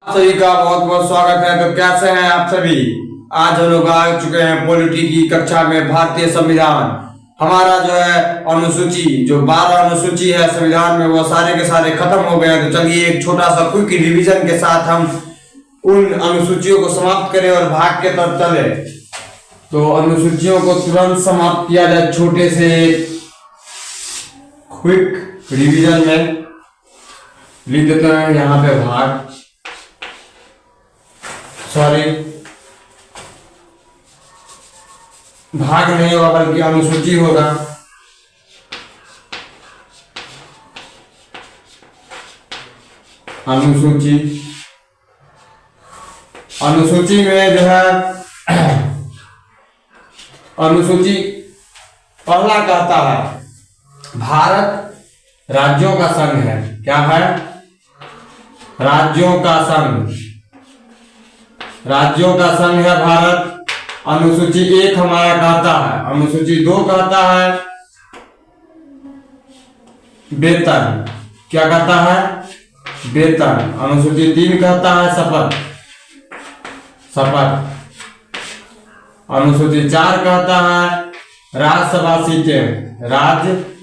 सभी का बहुत बहुत स्वागत है। तो कैसे हैं आप सभी। आज हम लोग आ चुके हैं पॉलिटी की कक्षा में। भारतीय संविधान हमारा जो है अनुसूची, जो 12 अनुसूची है संविधान में, वो सारे के सारे खत्म हो गए हैं। तो चलिए एक छोटा सा क्विक रिवीजन के साथ हम उन अनुसूचियों को समाप्त करें और भाग के तरफ चले। तो अनुसूचियों को तुरंत समाप्त किया जाए छोटे से क्विक रिवीजन में। लिख देते हैं यहाँ पे भाग, सॉरी भाग नहीं होगा बल्कि अनुसूची होगा। अनुसूची, अनुसूची में जो है अनुसूची पहला कहता है भारत राज्यों का संघ है। क्या है? राज्यों का संघ, राज्यों का संघ है भारत। अनुसूची 1 हमारा कहता है, अनुसूची 2 कहता है वेतन। क्या कहता है? वेतन। अनुसूची 3 कहता है शपथ, शपथ। अनुसूची 4 कहता है राज्यसभा सीटें, राज्यसभा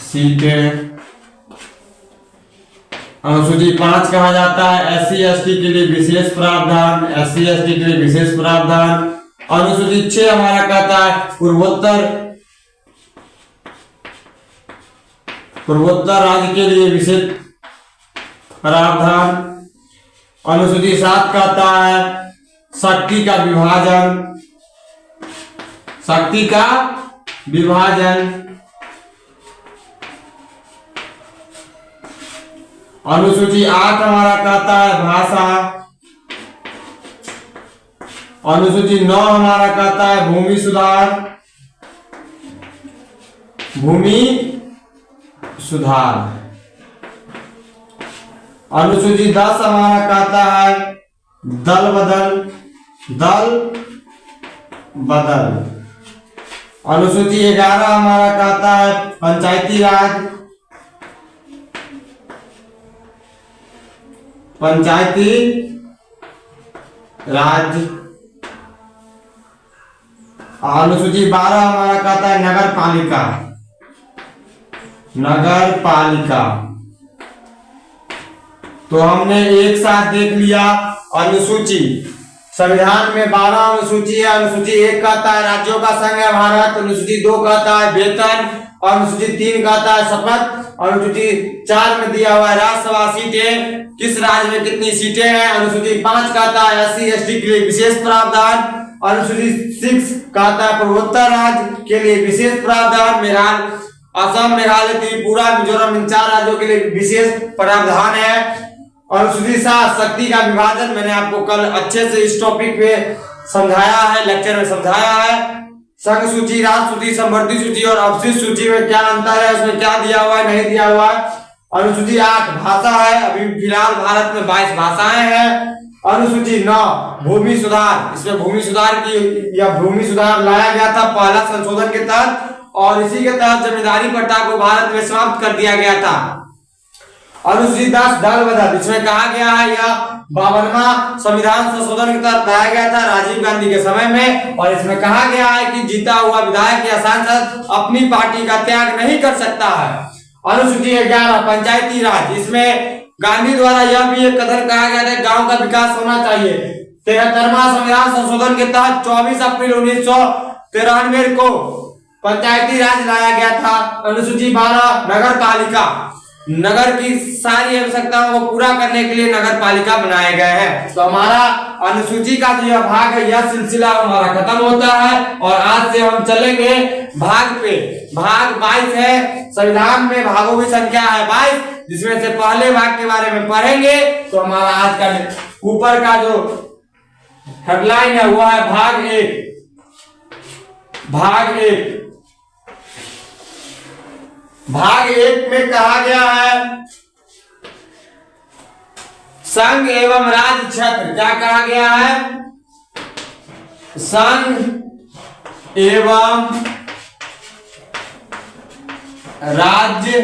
सीटें। अनुसूची 5 कहा जाता है SC ST के लिए विशेष प्रावधान, SC ST के लिए विशेष प्रावधान। अनुसूची 6 हमारा कहता है पूर्वोत्तर राज्य के लिए विशेष प्रावधान। अनुसूची 7 कहता है शक्ति का विभाजन, शक्ति का विभाजन। अनुसूची 8 हमारा कहता है भाषा। अनुसूची 9 हमारा कहता है भूमि सुधार, भूमि सुधार। अनुसूची 10 हमारा कहता है दल बदल, दल बदल। अनुसूची 11 हमारा कहता है पंचायती राज, पंचायती राज। अनुसूची 12 हमारा कहता है नगर पालिका, नगर पालिका। तो हमने एक साथ देख लिया अनुसूची। संविधान में 12 अनुसूची है। अनुसूची 1 कहता है राज्यों का संघ है भारत। अनुसूची 2 कहता है वेतन। अनुसूची 3 कहता है शपथ। अनुसूची 4 में दिया हुआ है राज्यसभा सीटें, किस राज्य में कितनी सीटें हैं। अनुसूची 5 कहता है SC ST के लिए विशेष प्रावधान। अनुसूची 6 कहता है पूर्वोत्तर राज्य के लिए विशेष प्रावधान। असम, मेघालय, त्रिपुरा, मिजोरम, इन 4 राज्यों के लिए विशेष प्रावधान है। अनुसूची 7 शक्ति का विभाजन। मैंने आपको कल अच्छे से इस टॉपिक पे समझाया है, लेक्चर में समझाया है। संघ सूची, राज्य सूची, समवर्ती सूची और अवशिष्ट सूची में क्या अंतर है, उसमें क्या दिया हुआ है, नहीं दिया हुआ है। अनुसूची 8 भाषा है। अभी फिलहाल भारत में 22 भाषाएं हैं। अनुसूची 9 भूमि सुधार। इसमें भूमि सुधार की या भूमि सुधार लाया गया था पहला संशोधन के तहत, और इसी के तहत जमींदारी पट्टा को भारत में समाप्त कर दिया गया था। अनुसूची 10 दल बदल। इसमें कहा गया है यह 52वां संविधान संशोधन के तहत लाया गया था राजीव गांधी के समय में, और इसमें कहा गया है कि जीता हुआ विधायक या सांसद अपनी पार्टी का त्याग नहीं कर सकता है। अनुसूची 11 पंचायती राज। इसमें गांधी द्वारा यह भी एक कथन कहा गया था गांव का विकास होना चाहिए। 73वां संविधान संशोधन के तहत 24 अप्रैल 1993 को पंचायती राज लाया गया था। अनुसूची 12 नगर पालिका। नगर की सारी आवश्यकताओं को पूरा करने के लिए नगर पालिका बनाए गए हैं। तो हमारा अनुसूची का जो यह भाग है, यह सिलसिला हमारा खत्म होता है, और आज से हम चलेंगे भाग पे। भाग 22 है। संविधान में भागों की संख्या है 22, जिसमें से पहले भाग के बारे में पढ़ेंगे। तो हमारा आज का ऊपर का जो हेडलाइन है वो है भाग 1। भाग 1, भाग 1 में कहा गया है संघ एवं राज्य क्षेत्र। क्या कहा गया है? संघ एवं राज्य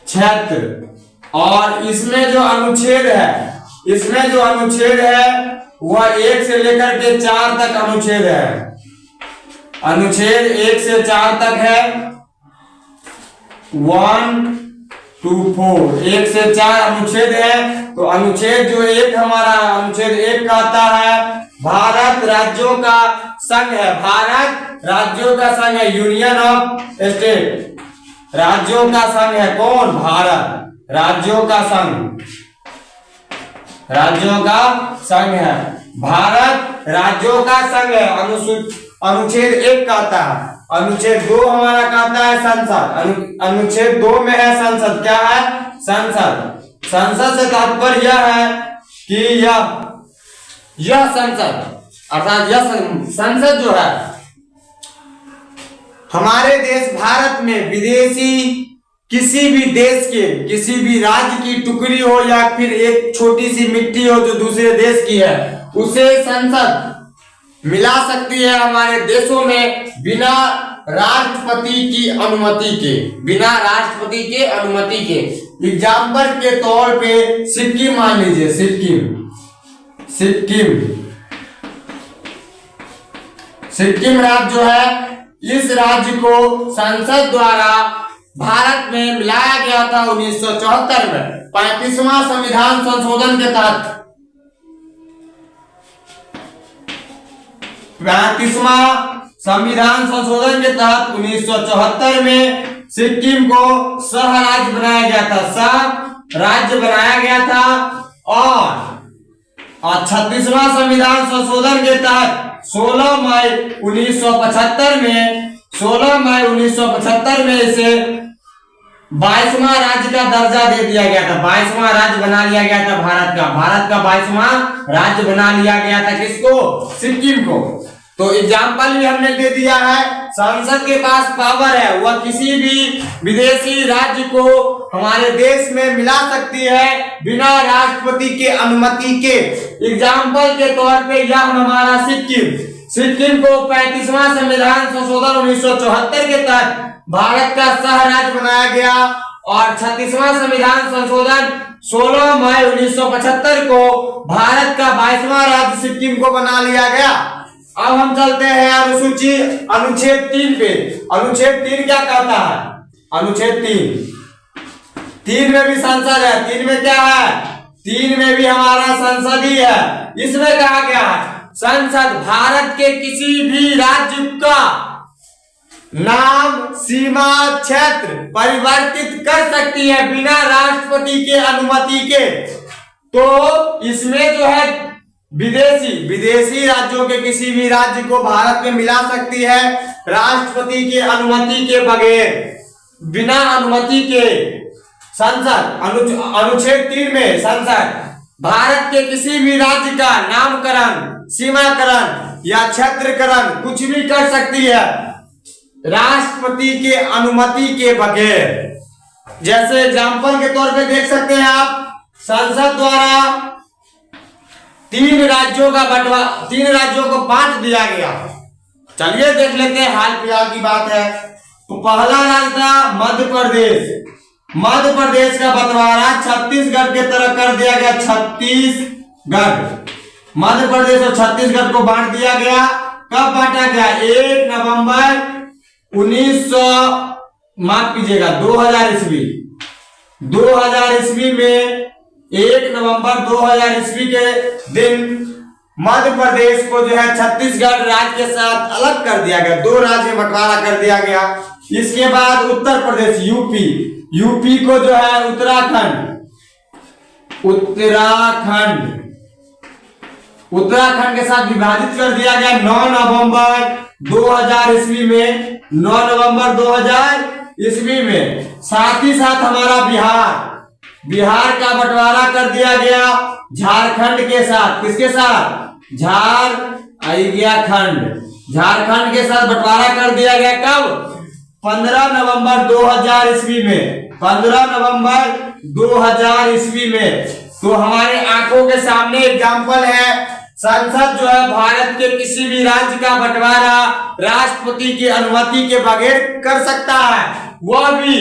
क्षेत्र। और इसमें जो अनुच्छेद है वह 1 से लेकर के 4 तक अनुच्छेद है। अनुच्छेद 1 से 4 तक है। 1 2 4 1 से 4 अनुच्छेद है। तो अनुच्छेद जो 1 हमारा अनुच्छेद 1 कहता है भारत राज्यों का संघ है। भारत राज्यों का संघ है, यूनियन ऑफ स्टेट, राज्यों का संघ है। कौन? भारत राज्यों का संघ, राज्यों का संघ है। भारत राज्यों का संघ है। अनुच्छेद 1 कहता है। अनुच्छेद 2 हमारा कहता है संसद। अनुच्छेद 2 में है संसद। क्या है? संसद। संसद से तात्पर्य यह है कि यह संसद अर्थात यह संसद जो है हमारे देश भारत में विदेशी किसी भी देश के किसी भी राज्य की टुकड़ी हो या फिर एक छोटी सी मिट्टी हो जो दूसरे देश की है, उसे संसद मिला सकती है हमारे देशों में बिना राष्ट्रपति की अनुमति के। बिना राष्ट्रपति के अनुमति के। एग्जाम्पल के तौर पे सिक्किम मान लीजिए। सिक्किम राज्य जो है, इस राज्य को संसद द्वारा भारत में मिलाया गया था 1974 में 35वां संविधान संशोधन के तहत। 35वां संविधान संशोधन के तहत 1974 में सिक्किम को सह राज्य बनाया गया था। सह राज्य बनाया गया था। और 36वां संविधान संशोधन के तहत 16 मई 1975 में इसे 22वां राज्य का दर्जा दे दिया गया था। 22वां राज्य बना लिया गया था भारत का 22वां राज्य बना लिया गया था। किसको? सिक्किम को। तो एग्जाम्पल भी हमने दे दिया है। संसद के पास पावर है, वह किसी भी विदेशी राज्य को हमारे देश में मिला सकती है बिना राष्ट्रपति के अनुमति के। एग्जाम्पल के तौर पे यह हमारा सिक्किम को 35वां संविधान संशोधन 1974 के तहत भारत का सह राज्य बनाया गया और 36वां संविधान संशोधन 16 मई 1975 को भारत का 22वां राज्य सिक्किम को बना लिया गया। अब हम चलते हैं अनुच्छेद 3 पे। अनुच्छेद 3 क्या कहता है? अनुच्छेद 3 में भी संसद है। 3 में क्या है? 3 में भी हमारा संसद ही है। इसमें कहा गया है संसद भारत के किसी भी राज्य का नाम, सीमा, क्षेत्र परिवर्तित कर सकती है बिना राष्ट्रपति के अनुमति के। तो इसमें जो है विदेशी राज्यों के किसी भी राज्य को भारत में मिला सकती है राष्ट्रपति के अनुमति के बगैर, बिना अनुमति के। संसद अनुच्छेद 3 में संसद भारत के किसी भी राज्य का नामकरण, सीमाकरण या क्षेत्रकरण कुछ भी कर सकती है राष्ट्रपति के अनुमति के बगैर। जैसे एग्जाम्पल के तौर पे देख सकते हैं आप, संसद द्वारा 3 राज्यों को बांट दिया गया। चलिए देख लेते हैं, हाल फिलहाल की बात है। तो पहला राज्य था मध्य प्रदेश। मध्य प्रदेश का बंटवारा छत्तीसगढ़ के तरह कर दिया गया। छत्तीसगढ़, मध्य प्रदेश और छत्तीसगढ़ को बांट दिया गया। कब बांटा गया? 1 नवंबर 2000 ईस्वी। 2000 ईस्वी में 1 नवंबर 2000 ईस्वी के दिन मध्य प्रदेश को जो है छत्तीसगढ़ राज्य के साथ अलग कर दिया गया। 2 राज्य में बंटवारा कर दिया गया। इसके बाद उत्तर प्रदेश यूपी को जो है उत्तराखंड के साथ विभाजित कर दिया गया 9 नवंबर 2000 ईस्वी में। 9 नवंबर 2000 ईस्वी में। साथ ही साथ हमारा बिहार का बंटवारा कर दिया गया झारखंड के साथ। किसके साथ? झारखंड के साथ बंटवारा कर दिया गया। कब? 15 नवंबर 2000 ईस्वी में। 15 नवंबर 2000 ईस्वी में। तो हमारे आंखों के सामने एग्जाम्पल है, संसद जो है भारत के किसी भी राज्य का बंटवारा राष्ट्रपति की अनुमति के बगैर कर सकता है, वह भी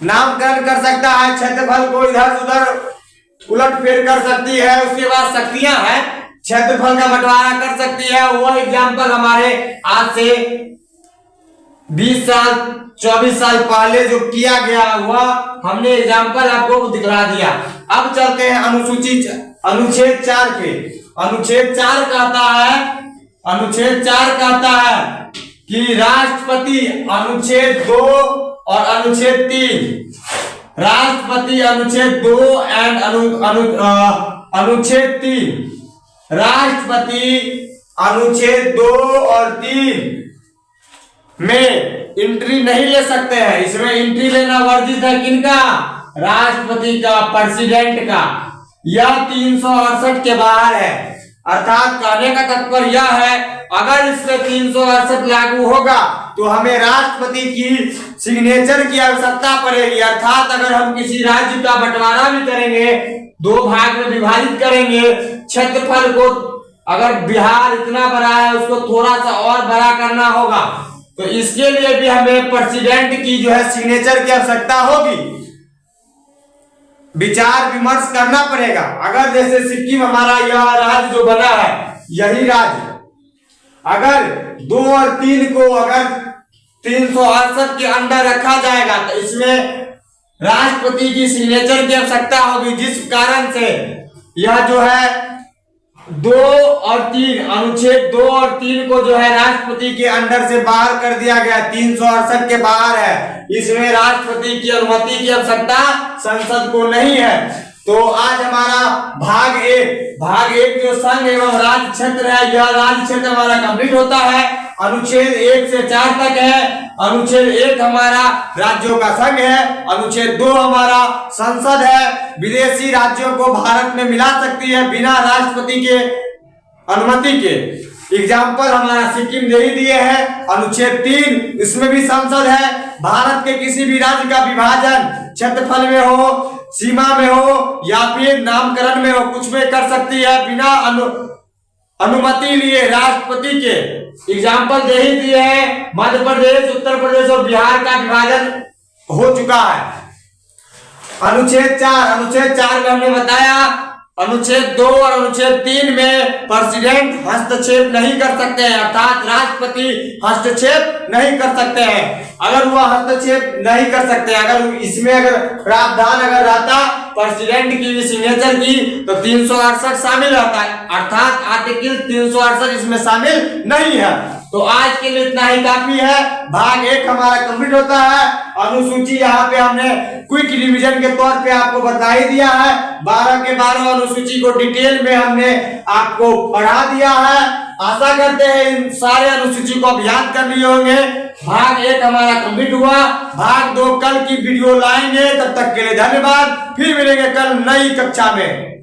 नामकरण कर सकता है, क्षेत्रफल को इधर उधर उलट फेर कर सकती है, उसके बाद शक्तियां हैं, क्षेत्रफल का बंटवारा कर सकती है। वो एग्जाम्पल हमारे आज से 20 साल 24 साल पहले जो किया गया हुआ हमने एग्जाम्पल आपको दिखला दिया। अब चलते हैं अनुच्छेद 4 पे। अनुच्छेद 4 कहता है कि राष्ट्रपति, अनुच्छेद 2 और अनुच्छेद 3, राष्ट्रपति अनुच्छेद 2 एंड अनुच्छेद 3, राष्ट्रपति अनुच्छेद 2 और 3 में एंट्री नहीं ले सकते हैं। इसमें एंट्री लेना वर्जित है किनका? राष्ट्रपति का, प्रेसिडेंट का। यह 368 के बाहर है। अर्थात कहने का तात्पर्य यह है, अगर इसमें 368 लागू होगा तो हमें राष्ट्रपति की सिग्नेचर की आवश्यकता पड़ेगी। अर्थात अगर हम किसी राज्य का बंटवारा भी करेंगे, 2 भाग में विभाजित करेंगे, क्षेत्रफल को, अगर बिहार इतना बड़ा है उसको थोड़ा सा और बड़ा करना होगा, तो इसके लिए भी हमें प्रेसिडेंट की जो है सिग्नेचर की आवश्यकता होगी, विचार विमर्श करना पड़ेगा। अगर जैसे सिक्किम हमारा यह राज्य जो बना है, यही राज्य अगर 2 और 3 को अगर 368 के अंदर रखा जाएगा तो इसमें राष्ट्रपति की सिग्नेचर की आवश्यकता होगी, जिस कारण से यह जो है 2 और 3, अनुच्छेद 2 और 3 को जो है राष्ट्रपति के अंडर से बाहर कर दिया गया, 368 के बाहर है। इसमें राष्ट्रपति की अनुमति की आवश्यकता संसद को नहीं है। तो आज हमारा भाग एक जो संघ एवं राज्य क्षेत्र है, यह राज्य क्षेत्र हमारा कंप्लीट होता है। अनुच्छेद 1 से 4 तक है। अनुच्छेद 1 हमारा राज्यों का संघ है, अनुच्छेद 2 हमारा संसद है, विदेशी राज्यों को भारत में मिला सकती है बिना राष्ट्रपति के अनुमति के। एग्जाम्पल हमारा सिक्किम दे ही दिए हैं। अनुच्छेद 3, इसमें भी संसद है, भारत के किसी भी राज्य का विभाजन क्षेत्रफल में हो, सीमा में हो या फिर नामकरण में हो, कुछ में कर सकती है बिना अनुमति लिए राष्ट्रपति के। एग्जाम्पल दे ही दिए हैं, मध्य प्रदेश, उत्तर प्रदेश और बिहार का विभाजन हो चुका है। अनुच्छेद 4 में हमने बताया, अनुच्छेद 2 और अनुच्छेद 3 में प्रेसिडेंट हस्तक्षेप नहीं कर सकते हैं, अर्थात राष्ट्रपति हस्तक्षेप नहीं कर सकते हैं। अगर वह हस्तक्षेप नहीं कर सकते, अगर इसमें अगर प्रावधान अगर रहता प्रेसिडेंट की सिग्नेचर की, तो 368 शामिल रहता है, अर्थात आर्टिकल 368 इसमें शामिल नहीं है। तो आज के लिए इतना ही काफी है। भाग 1 हमारा कंप्लीट होता है। अनुसूची यहाँ पे हमने क्विक रिवीजन के तौर पे आपको बता ही दिया है। 12 के 12 अनुसूची को डिटेल में हमने आपको पढ़ा दिया है। आशा करते हैं इन सारे अनुसूची को आप याद कर लिए होंगे। भाग 1 हमारा कंप्लीट हुआ। भाग 2 कल की वीडियो लाएंगे। तब तक के लिए धन्यवाद। फिर मिलेंगे कल नई कक्षा में।